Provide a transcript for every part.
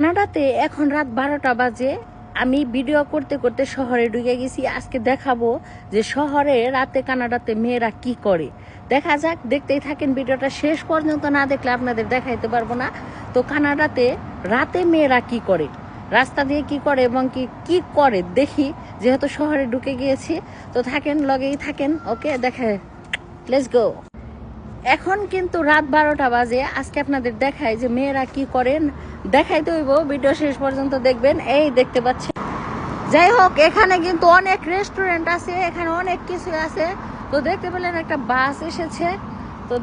কানাডাতে এখন রাত 12টা বাজে। আমি ভিডিও করতে করতে শহরে ঢুকে গেছি। আজকে দেখাবো যে শহরে রাতে কানাডাতে মেয়েরা কি করে। দেখা যাক, দেখতেই থাকেন। ভিডিওটা শেষ পর্যন্ত না দেখলে আপনাদের দেখাইতে পারবো না। তো কানাডাতে রাতে মেয়েরা কি করে, রাস্তা দিয়ে কি করে এবং কি করে দেখি, যেহেতু শহরে ঢুকে গিয়েছি। তো থাকেন, লগেই থাকেন। ওকে, দেখে লেটস গো। এখন কিন্তু রাত 12টা বাজে। আজকে আপনাদের দেখাই যে মেয়েরা কি করেন। দেখাইতে হইব, ভিডিও শেষ পর্যন্ত দেখবেন। এই দেখতে পাচ্ছেন, যাই হোক, এখানে কিন্তু অনেক রেস্টুরেন্ট আছে, এখানে অনেক কিছু আছে। তো দেখতে পেলেন একটা বাস এসেছে। তো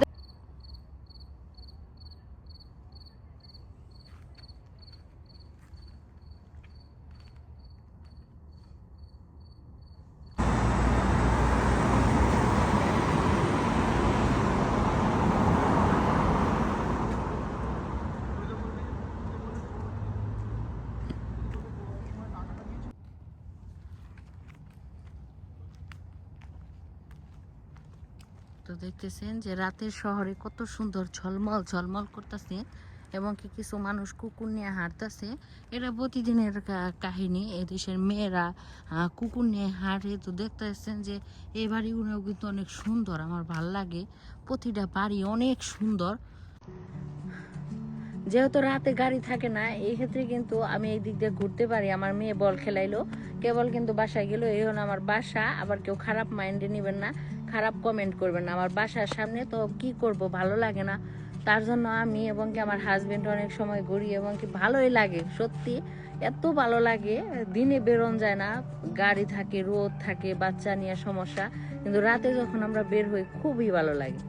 তো দেখতেছেন যে রাতের শহরে কত সুন্দর ঝলমল ঝলমল করতেছে এবং কিছু মানুষ কুকুর নিয়ে হাঁটতেছে। এটা প্রতিদিনের কাহিনী। এই দেশের মেয়েরা কুকুর নিয়ে হাঁটে। তো দেখতেছেন যে এই বাড়িগুলো কিন্তু অনেক সুন্দর, আমার ভাল লাগে। প্রতিটা বাড়ি অনেক সুন্দর। যেহেতু রাতে গাড়ি থাকে না, এই ক্ষেত্রে কিন্তু আমি এই দিক দিয়ে ঘুরতে পারি। আমার মেয়ে বল খেলাইলো, কেবল কিন্তু বাসায় গেল। এই হলো আমার বাসা। আবার কেউ খারাপ মাইন্ডে নেবেন না, খারাপ কমেন্ট করবেন না। আমার বাসার সামনে তো কি করব, ভালো লাগে না। তার জন্য আমি এবং কি আমার হাজবেন্ড অনেক সময় ঘুরি এবং কি ভালোই লাগে। সত্যি এত ভালো লাগে। দিনে বেরোন যায় না, গাড়ি থাকে, রোদ থাকে, বাচ্চা নিয়ে সমস্যা। কিন্তু রাতে যখন আমরা বের হই খুবই ভালো লাগে।